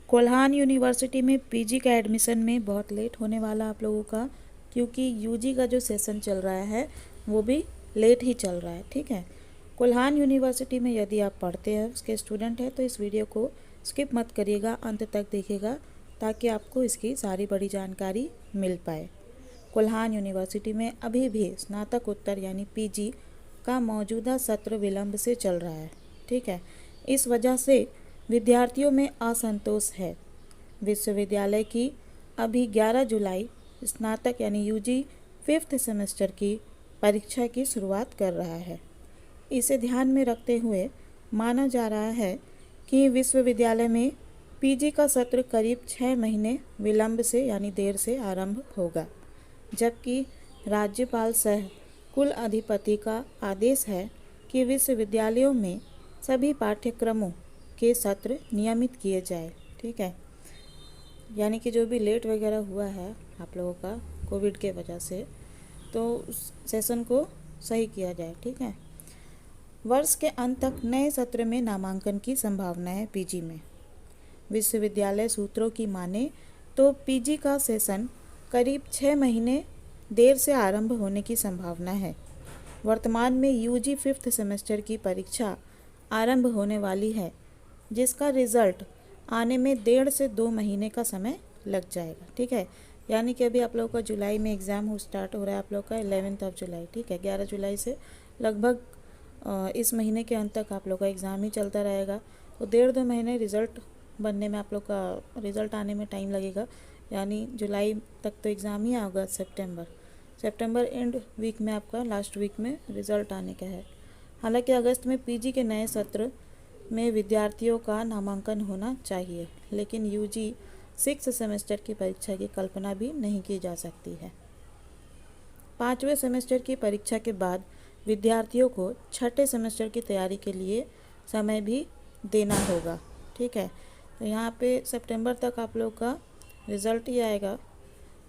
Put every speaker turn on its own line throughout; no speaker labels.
Kolhan university में PG का admission में बहुत लेट होने वाला आप लोगों का, क्योंकि यूजी का जो सेशन चल रहा है वो भी लेट ही चल रहा है। ठीक है, कोल्हान यूनिवर्सिटी में यदि आप पढ़ते हैं, उसके स्टूडेंट हैं, तो इस वीडियो को स्किप मत करिएगा, अंत तक देखिएगा ताकि आपको इसकी सारी बड़ी जानकारी मिल पाए। कोल्हान यूनिवर्सिटी में अभी भी स्नातकोत्तर यानी पीजी का मौजूदा सत्र विलंब से चल रहा है। ठीक है, इस वजह से विद्यार्थियों में असंतोष है। विश्वविद्यालय की अभी 11 जुलाई स्नातक यानी यूजी 5th सेमेस्टर की परीक्षा की शुरुआत कर रहा है। इसे ध्यान में रखते हुए माना जा रहा है कि विश्वविद्यालय में पीजी का सत्र करीब 6 महीने विलंब से यानी देर से आरंभ होगा, जबकि राज्यपाल सह कुल अधिपति का आदेश है कि विश्वविद्यालयों में सभी पाठ्यक्रमों के सत्र नियमित किए जाए। ठीक है, यानी कि जो भी लेट वगैरह हुआ है आप लोगों का कोविड के वजह से, तो उस सेशन को सही किया जाए। ठीक है, वर्ष के अंत तक नए सत्र में नामांकन की संभावना है। पीजी में विश्वविद्यालय सूत्रों की माने तो पीजी का सेशन करीब 6 महीने देर से आरंभ होने की संभावना है। वर्तमान में यूजी 5th सेमेस्टर की परीक्षा आरंभ होने वाली है, जिसका रिज़ल्ट आने में 1.5 से 2 महीने का समय लग जाएगा। ठीक है, यानी कि अभी आप लोगों का जुलाई में एग्ज़ाम स्टार्ट हो रहा है, आप लोग का 11 जुलाई। ठीक है, 11 जुलाई से लगभग इस महीने के अंत तक आप लोग का एग्ज़ाम ही चलता रहेगा। तो 1.5-2 महीने रिज़ल्ट बनने में, आप लोग का रिज़ल्ट आने में टाइम लगेगा। यानी जुलाई तक तो एग्ज़ाम ही होगा। सितंबर एंड वीक में, आपका लास्ट वीक में रिज़ल्ट आने का है। हालांकि अगस्त में पीजी के नए सत्र में विद्यार्थियों का नामांकन होना चाहिए, लेकिन यूजी 6th सेमेस्टर की परीक्षा की कल्पना भी नहीं की जा सकती है। 5वें सेमेस्टर की परीक्षा के बाद विद्यार्थियों को 6ठे सेमेस्टर की तैयारी के लिए समय भी देना होगा। ठीक है, तो यहाँ पे सितंबर तक आप लोग का रिज़ल्ट ही आएगा।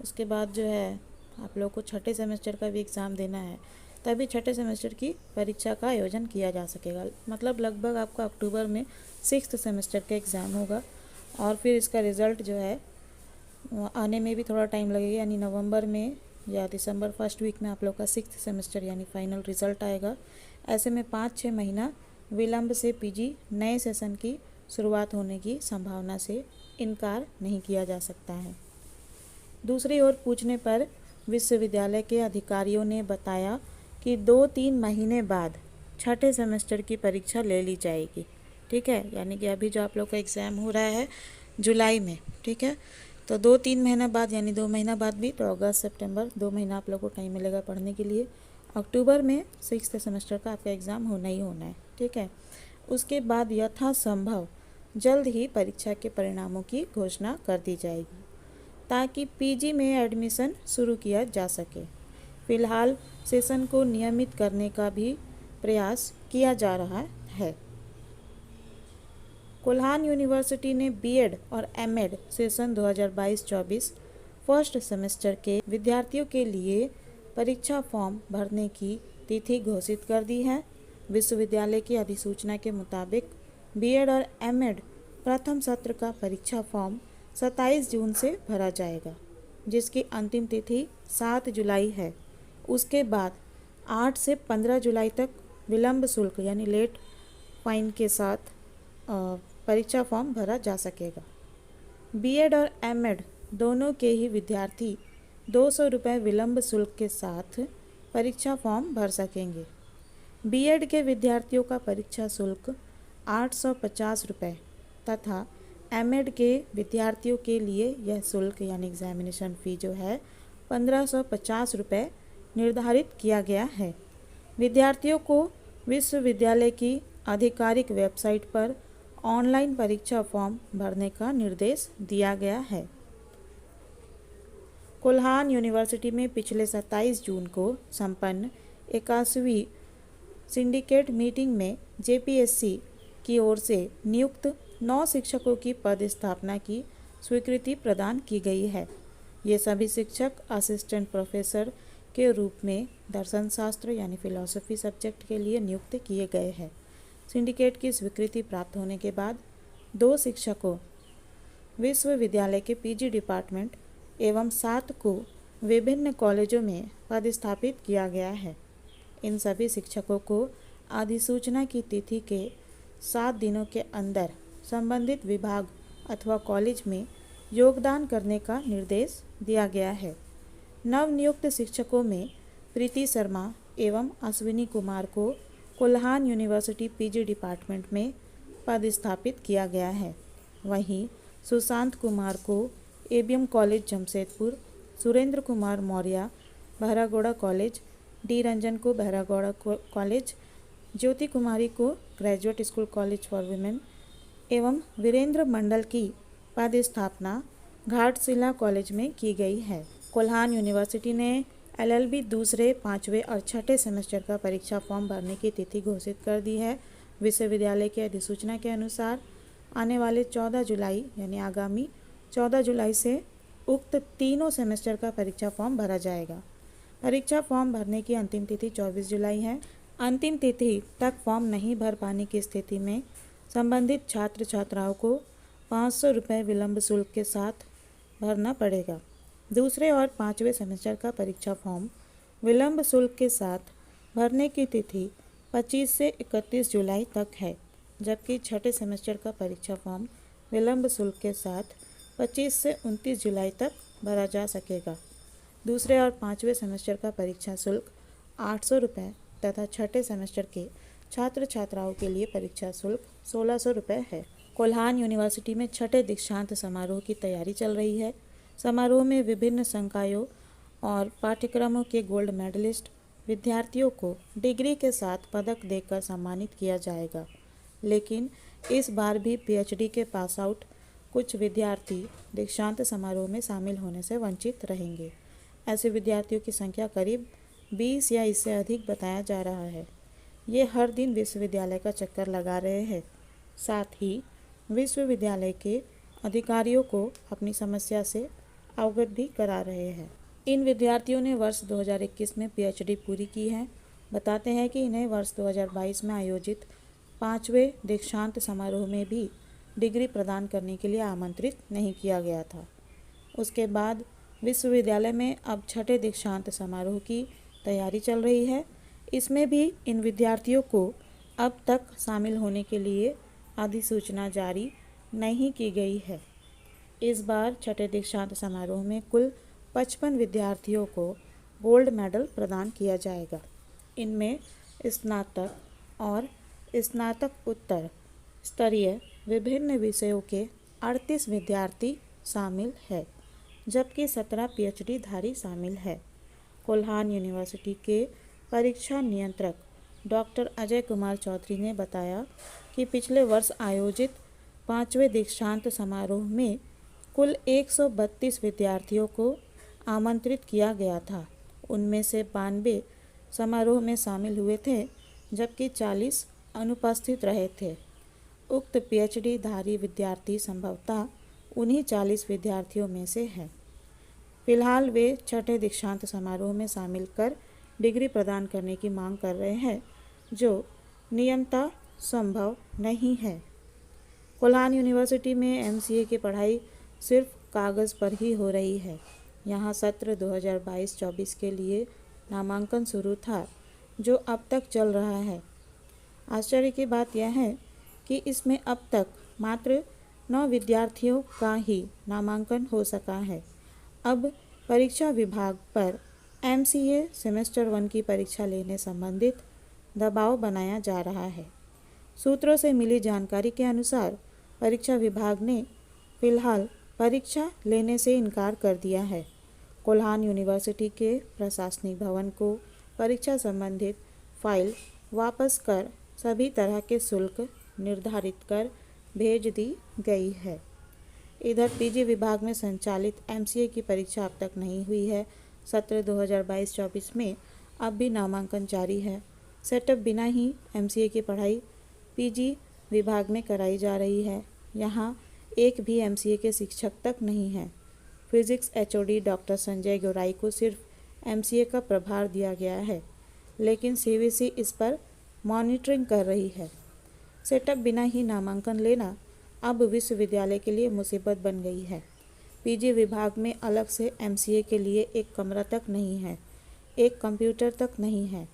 उसके बाद जो है आप लोग को 6ठे सेमेस्टर का भी एग्ज़ाम देना है, तभी 6ठे सेमेस्टर की परीक्षा का आयोजन किया जा सकेगा। मतलब लगभग आपका अक्टूबर में 6th सेमेस्टर का एग्ज़ाम होगा, और फिर इसका रिज़ल्ट जो है आने में भी थोड़ा टाइम लगेगा, यानी नवंबर में या दिसंबर फर्स्ट वीक में आप लोग का 6th सेमेस्टर यानी फाइनल रिज़ल्ट आएगा। ऐसे में 5-6 महीना विलंब से पीजी नए सेशन की शुरुआत होने की संभावना से इनकार नहीं किया जा सकता है। दूसरी ओर पूछने पर विश्वविद्यालय के अधिकारियों ने बताया कि 2-3 महीने बाद 6ठे सेमेस्टर की परीक्षा ले ली जाएगी। ठीक है, यानी कि अभी जो आप लोग का एग्ज़ाम हो रहा है जुलाई में, ठीक है, तो 2-3 महीना बाद यानी 2 महीना बाद भी, तो अगस्त सितंबर 2 महीना आप लोग को टाइम मिलेगा पढ़ने के लिए। अक्टूबर में 6th सेमेस्टर का आपका एग्ज़ाम होना ही होना है। ठीक है, उसके बाद यथासंभव जल्द ही परीक्षा के परिणामों की घोषणा कर दी जाएगी, ताकि पीजी में एडमिशन शुरू किया जा सके। फिलहाल सेशन को नियमित करने का भी प्रयास किया जा रहा है। कोल्हान यूनिवर्सिटी ने बीएड और एमएड सेशन 2022-24 फर्स्ट सेमेस्टर के विद्यार्थियों के लिए परीक्षा फॉर्म भरने की तिथि घोषित कर दी है। विश्वविद्यालय की अधिसूचना के मुताबिक बीएड और एमएड प्रथम सत्र का परीक्षा फॉर्म 27 जून से भरा जाएगा, जिसकी अंतिम तिथि 7 जुलाई है। उसके बाद 8 से 15 जुलाई तक विलंब शुल्क यानी लेट फाइन के साथ परीक्षा फॉर्म भरा जा सकेगा। बीएड और एमएड दोनों के ही विद्यार्थी 200 रुपये विलंब शुल्क के साथ परीक्षा फॉर्म भर सकेंगे। बीएड के विद्यार्थियों का परीक्षा शुल्क 850 रुपये तथा एमएड के विद्यार्थियों के लिए यह शुल्क यानी एग्जामिनेशन फ़ी जो है 1550 रुपये निर्धारित किया गया है। विद्यार्थियों को विश्वविद्यालय की आधिकारिक वेबसाइट पर ऑनलाइन परीक्षा फॉर्म भरने का निर्देश दिया गया है। कोल्हान यूनिवर्सिटी में पिछले 27 जून को संपन्न 81वीं सिंडिकेट मीटिंग में जेपीएससी की ओर से नियुक्त 9 शिक्षकों की पदस्थापना की स्वीकृति प्रदान की गई है। ये सभी शिक्षक असिस्टेंट प्रोफेसर के रूप में दर्शन शास्त्र यानी फिलॉसफी सब्जेक्ट के लिए नियुक्त किए गए हैं। सिंडिकेट की स्वीकृति प्राप्त होने के बाद 2 शिक्षकों विश्वविद्यालय के पीजी डिपार्टमेंट एवं 7 को विभिन्न कॉलेजों में पदस्थापित किया गया है। इन सभी शिक्षकों को अधिसूचना की तिथि के 7 दिनों के अंदर संबंधित विभाग अथवा कॉलेज में योगदान करने का निर्देश दिया गया है। नवनियुक्त शिक्षकों में प्रीति शर्मा एवं अश्विनी कुमार को कोल्हान यूनिवर्सिटी पीजी डिपार्टमेंट में पदस्थापित किया गया है। वहीं सुशांत कुमार को ABM college Jamshedpur, Surendra Kumar Maurya Baharagora college, D Ranjan को बहरागोड़ा कॉलेज, ज्योति कुमारी को graduate school college for women एवं वीरेंद्र मंडल की पदस्थापना घाटशिला कॉलेज में की गई है। कोल्हान यूनिवर्सिटी ने एलएलबी दूसरे, 5वें और 6ठे सेमेस्टर का परीक्षा फॉर्म भरने की तिथि घोषित कर दी है। विश्वविद्यालय की अधिसूचना के अनुसार आने वाले 14 जुलाई यानी आगामी 14 जुलाई से उक्त तीनों सेमेस्टर का परीक्षा फॉर्म भरा जाएगा। परीक्षा फॉर्म भरने की अंतिम तिथि 24 जुलाई है। अंतिम तिथि तक फॉर्म नहीं भर पाने की स्थिति में संबंधित छात्र छात्राओं को 500 रुपये विलंब शुल्क के साथ भरना पड़ेगा। दूसरे और 5वें सेमेस्टर का परीक्षा फॉर्म विलंब शुल्क के साथ भरने की तिथि 25 से 31 जुलाई तक है, जबकि 6ठे सेमेस्टर का परीक्षा फॉर्म विलंब शुल्क के साथ 25 से 29 जुलाई तक भरा जा सकेगा। दूसरे और 5वें सेमेस्टर का परीक्षा शुल्क 800 रुपये तथा 6ठे सेमेस्टर के छात्र छात्राओं के लिए परीक्षा शुल्क 1600 रुपये है। कोल्हान यूनिवर्सिटी में 6ठे दीक्षांत समारोह की तैयारी चल रही है। समारोह में विभिन्न संकायों और पाठ्यक्रमों के गोल्ड मेडलिस्ट विद्यार्थियों को डिग्री के साथ पदक देकर सम्मानित किया जाएगा। लेकिन इस बार भी पीएचडी के पास आउट कुछ विद्यार्थी दीक्षांत समारोह में शामिल होने से वंचित रहेंगे। ऐसे विद्यार्थियों की संख्या करीब 20 या इससे अधिक बताया जा रहा है। ये हर दिन विश्वविद्यालय का चक्कर लगा रहे हैं, साथ ही विश्वविद्यालय के अधिकारियों को अपनी समस्या से अवगत भी करा रहे हैं। इन विद्यार्थियों ने वर्ष 2021 में पीएचडी पूरी की है। बताते हैं कि इन्हें वर्ष 2022 में आयोजित 5वें दीक्षांत समारोह में भी डिग्री प्रदान करने के लिए आमंत्रित नहीं किया गया था। उसके बाद विश्वविद्यालय में अब 6ठे दीक्षांत समारोह की तैयारी चल रही है। इसमें भी इन विद्यार्थियों को अब तक शामिल होने के लिए अधिसूचना जारी नहीं की गई है। इस बार 6ठे दीक्षांत समारोह में कुल 55 विद्यार्थियों को गोल्ड मेडल प्रदान किया जाएगा। इनमें स्नातक और स्नातक उत्तर स्तरीय विभिन्न विषयों के 38 विद्यार्थी शामिल है, जबकि 17 पीएचडी धारी शामिल है। कोल्हान यूनिवर्सिटी के परीक्षा नियंत्रक डॉक्टर अजय कुमार चौधरी ने बताया कि पिछले वर्ष आयोजित 5वें दीक्षांत समारोह में कुल 132 विद्यार्थियों को आमंत्रित किया गया था। उनमें से 92 समारोह में शामिल हुए थे, जबकि 40 अनुपस्थित रहे थे। उक्त पीएचडी धारी विद्यार्थी संभवतः उन्हीं 40 विद्यार्थियों में से हैं। फिलहाल वे 6ठे दीक्षांत समारोह में शामिल कर डिग्री प्रदान करने की मांग कर रहे हैं, जो नियमतः संभव नहीं है। कोल्हान यूनिवर्सिटी में एमसीए की पढ़ाई सिर्फ कागज़ पर ही हो रही है। यहाँ सत्र 2022-24 के लिए नामांकन शुरू था, जो अब तक चल रहा है। आश्चर्य की बात यह है कि इसमें अब तक मात्र 9 विद्यार्थियों का ही नामांकन हो सका है। अब परीक्षा विभाग पर एमसीए सेमेस्टर 1 की परीक्षा लेने संबंधित दबाव बनाया जा रहा है। सूत्रों से मिली जानकारी के अनुसार परीक्षा विभाग ने फिलहाल परीक्षा लेने से इनकार कर दिया है। कोल्हान यूनिवर्सिटी के प्रशासनिक भवन को परीक्षा संबंधित फाइल वापस कर सभी तरह के शुल्क निर्धारित कर भेज दी गई है। इधर पीजी विभाग में संचालित एमसीए की परीक्षा अब तक नहीं हुई है। सत्र 2022-24 में अब भी नामांकन जारी है। सेटअप बिना ही एमसीए की पढ़ाई पीजी विभाग में कराई जा रही है। यहाँ एक भी एमसीए के शिक्षक तक नहीं है। Physics HOD doctor Sanjay Gaurai को सिर्फ एमसीए का प्रभार दिया गया है, लेकिन सीवीसी इस पर मॉनिटरिंग कर रही है। सेटअप बिना ही नामांकन लेना अब विश्वविद्यालय के लिए मुसीबत बन गई है। पीजी विभाग में अलग से एमसीए के लिए एक कमरा तक नहीं है, एक कंप्यूटर तक नहीं है।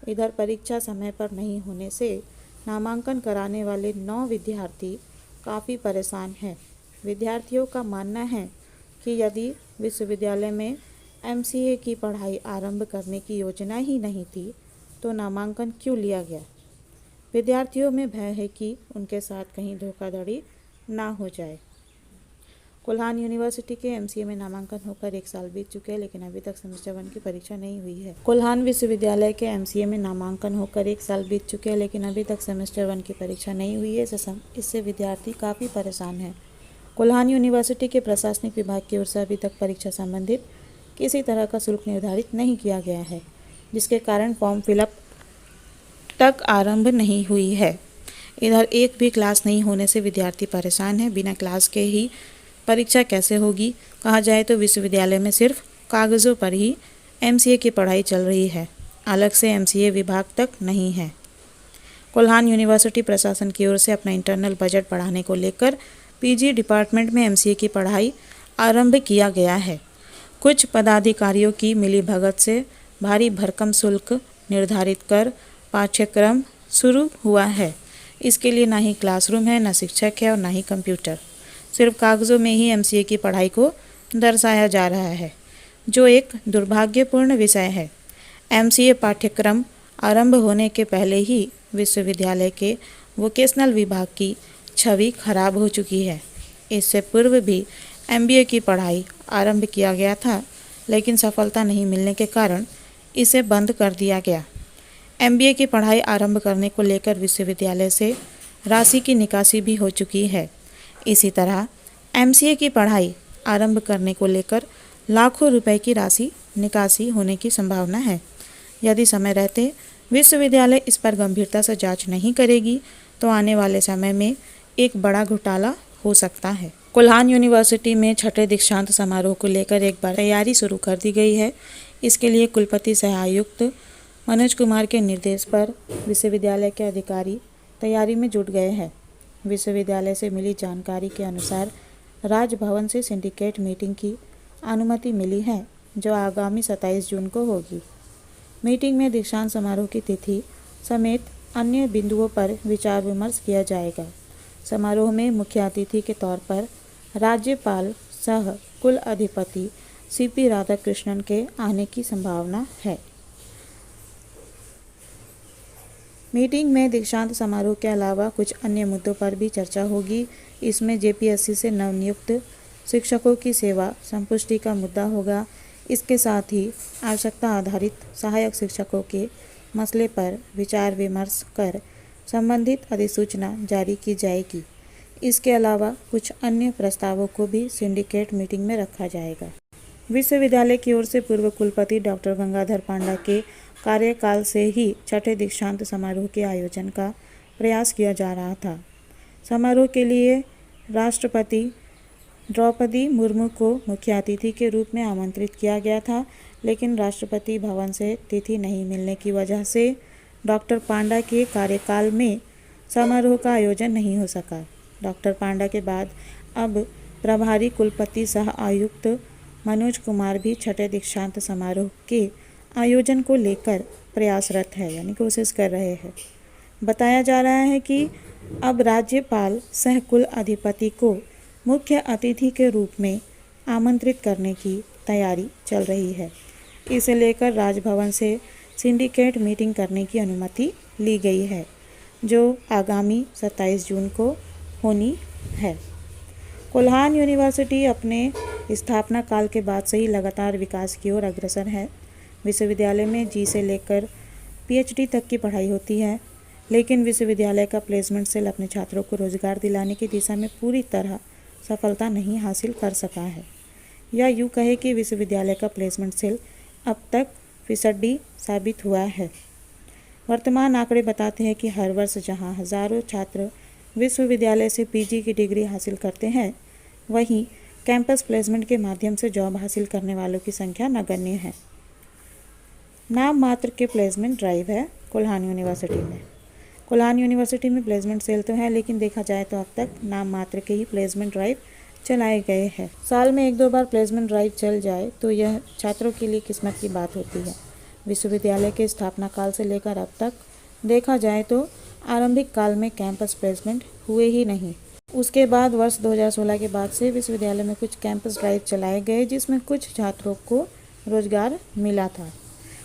इधर परीक्षा समय पर नहीं होने से नामांकन कराने वाले 9 विद्यार्थी काफ़ी परेशान हैं। विद्यार्थियों का मानना है कि यदि विश्वविद्यालय में एमसीए की पढ़ाई आरंभ करने की योजना ही नहीं थी तो नामांकन क्यों लिया गया। विद्यार्थियों में भय है कि उनके साथ कहीं धोखाधड़ी ना हो जाए। कोल्हान यूनिवर्सिटी के एमसीए में नामांकन होकर 1 साल बीत चुके हैं, लेकिन अभी तक सेमेस्टर 1 की परीक्षा नहीं हुई है। कोल्हान विश्वविद्यालय के एमसीए में नामांकन होकर 1 साल बीत चुके हैं, लेकिन अभी तक सेमेस्टर 1 की परीक्षा नहीं हुई है। इससे विद्यार्थी काफ़ी परेशान हैं। कोल्हान यूनिवर्सिटी के प्रशासनिक विभाग की ओर से अभी तक परीक्षा संबंधित किसी तरह का शुल्क निर्धारित नहीं किया गया है, जिसके कारण फॉर्म फिलअप तक आरंभ नहीं हुई है। इधर एक भी क्लास नहीं होने से विद्यार्थी परेशान हैं। बिना क्लास के ही परीक्षा कैसे होगी। कहा जाए तो विश्वविद्यालय में सिर्फ कागज़ों पर ही एमसीए की पढ़ाई चल रही है, अलग से एमसीए विभाग तक नहीं है। कोल्हान यूनिवर्सिटी प्रशासन की ओर से अपना इंटरनल बजट बढ़ाने को लेकर पीजी डिपार्टमेंट में एमसीए की पढ़ाई आरंभ किया गया है। कुछ पदाधिकारियों की मिलीभगत से भारी भरकम शुल्क निर्धारित कर पाठ्यक्रम शुरू हुआ है। इसके लिए ना ही क्लासरूम है, ना शिक्षक है और ना ही कंप्यूटर। सिर्फ कागज़ों में ही एमसीए की पढ़ाई को दर्शाया जा रहा है, जो एक दुर्भाग्यपूर्ण विषय है। एमसीए पाठ्यक्रम आरंभ होने के पहले ही विश्वविद्यालय के वोकेशनल विभाग की छवि खराब हो चुकी है। इससे पूर्व भी एमबीए की पढ़ाई आरंभ किया गया था, लेकिन सफलता नहीं मिलने के कारण इसे बंद कर दिया गया। एमबीए की पढ़ाई आरंभ करने को लेकर विश्वविद्यालय से राशि की निकासी भी हो चुकी है। इसी तरह एमसीए की पढ़ाई आरंभ करने को लेकर लाखों रुपए की राशि निकासी होने की संभावना है। यदि समय रहते विश्वविद्यालय इस पर गंभीरता से जांच नहीं करेगी तो आने वाले समय में एक बड़ा घोटाला हो सकता है। कोल्हान यूनिवर्सिटी में छठे दीक्षांत समारोह को लेकर एक बार तैयारी शुरू कर दी गई है। इसके लिए कुलपति सह आयुक्त मनोज कुमार के निर्देश पर विश्वविद्यालय के अधिकारी तैयारी में जुट गए हैं। विश्वविद्यालय से मिली जानकारी के अनुसार राजभवन से सिंडिकेट मीटिंग की अनुमति मिली है, जो आगामी 27 जून को होगी। मीटिंग में दीक्षांत समारोह की तिथि समेत अन्य बिंदुओं पर विचार विमर्श किया जाएगा। समारोह में मुख्य अतिथि के तौर पर राज्यपाल सह कुल अधिपति सीपी राधाकृष्णन के आने की संभावना है। मीटिंग में दीक्षांत समारोह के अलावा कुछ अन्य मुद्दों पर भी चर्चा होगी। इसमें जेपीएससी से नवनियुक्त शिक्षकों की सेवा संपुष्टि का मुद्दा होगा। इसके साथ ही आवश्यकता आधारित सहायक शिक्षकों के मसले पर विचार विमर्श कर संबंधित अधिसूचना जारी की जाएगी। इसके अलावा कुछ अन्य प्रस्तावों को भी सिंडिकेट मीटिंग में रखा जाएगा। विश्वविद्यालय की ओर से पूर्व कुलपति डॉक्टर गंगाधर पांडा के कार्यकाल से ही छठे दीक्षांत समारोह के आयोजन का प्रयास किया जा रहा था। समारोह के लिए राष्ट्रपति द्रौपदी मुर्मू को मुख्य अतिथि के रूप में आमंत्रित किया गया था, लेकिन राष्ट्रपति भवन से तिथि नहीं मिलने की वजह से डॉक्टर पांडा के कार्यकाल में समारोह का आयोजन नहीं हो सका। डॉक्टर पांडा के बाद अब प्रभारी कुलपति सह आयुक्त मनोज कुमार भी छठे दीक्षांत समारोह के आयोजन को लेकर प्रयासरत है, यानी कोशिश कर रहे हैं। बताया जा रहा है कि अब राज्यपाल सह कुल अधिपति को मुख्य अतिथि के रूप में आमंत्रित करने की तैयारी चल रही है। इसे लेकर राजभवन से सिंडिकेट मीटिंग करने की अनुमति ली गई है, जो आगामी 27 जून को होनी है। कोल्हान यूनिवर्सिटी अपने स्थापना काल के बाद से ही लगातार विकास की ओर अग्रसर है। विश्वविद्यालय में जी से लेकर पीएचडी तक की पढ़ाई होती है, लेकिन विश्वविद्यालय का प्लेसमेंट सेल अपने छात्रों को रोजगार दिलाने की दिशा में पूरी तरह सफलता नहीं हासिल कर सका है। या यूँ कहे कि विश्वविद्यालय का प्लेसमेंट सेल अब तक फिसड्डी साबित हुआ है। वर्तमान आंकड़े बताते हैं कि हर वर्ष जहां हज़ारों छात्र विश्वविद्यालय से पीजी की डिग्री हासिल करते हैं, वहीं कैंपस प्लेसमेंट के माध्यम से जॉब हासिल करने वालों की संख्या नगण्य है। नाम मात्र के प्लेसमेंट ड्राइव है कोल्हान यूनिवर्सिटी में। कोल्हान यूनिवर्सिटी में प्लेसमेंट सेल तो है, लेकिन देखा जाए तो अब तक नाम मात्र के ही प्लेसमेंट ड्राइव चलाए गए हैं। साल में 1-2 बार प्लेसमेंट ड्राइव चल जाए तो यह छात्रों के लिए किस्मत की बात होती है। विश्वविद्यालय के स्थापना काल से लेकर अब तक देखा जाए तो आरंभिक काल में कैंपस प्लेसमेंट हुए ही नहीं। उसके बाद वर्ष 2016 के बाद से विश्वविद्यालय में कुछ कैंपस ड्राइव चलाए गए, जिसमें कुछ छात्रों को रोजगार मिला था।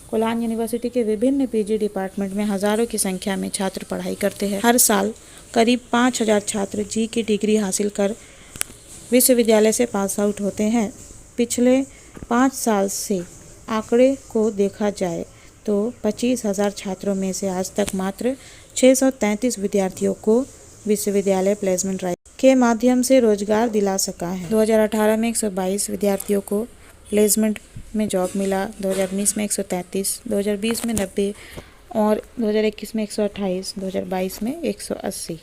कोल्हान यूनिवर्सिटी के विभिन्न पीजी डिपार्टमेंट में हजारों की संख्या में छात्र पढ़ाई करते हैं। हर साल करीब 5000 छात्र जी की डिग्री हासिल कर विश्वविद्यालय से पास आउट होते हैं। पिछले 5 साल से आंकड़े को देखा जाए तो 25,000 छात्रों में से आज तक मात्र 633 विद्यार्थियों को विश्वविद्यालय प्लेसमेंट ड्राइव के माध्यम से रोजगार दिला सका है। 2018 में 122 विद्यार्थियों को प्लेसमेंट में जॉब मिला, 2019 में 133, 2020 में 90 और 2021 में 128, 2022 में 180।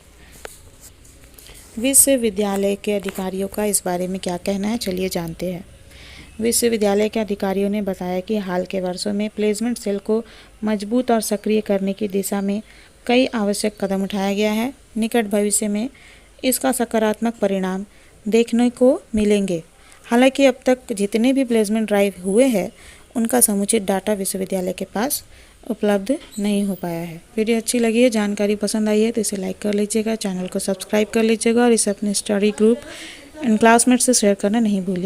विश्वविद्यालय के अधिकारियों का इस बारे में क्या कहना है, चलिए जानते हैं। विश्वविद्यालय के अधिकारियों ने बताया कि हाल के वर्षों में प्लेसमेंट सेल को मजबूत और सक्रिय करने की दिशा में कई आवश्यक कदम उठाया गया है। निकट भविष्य में इसका सकारात्मक परिणाम देखने को मिलेंगे। हालांकि अब तक जितने भी प्लेसमेंट ड्राइव हुए हैं उनका समुचित डाटा विश्वविद्यालय के पास उपलब्ध नहीं हो पाया है। वीडियो अच्छी लगी है, जानकारी पसंद आई है तो इसे लाइक कर लीजिएगा, चैनल को सब्सक्राइब कर लीजिएगा और इसे अपने स्टडी ग्रुप एंड क्लासमेट से शेयर करना नहीं भूलिए।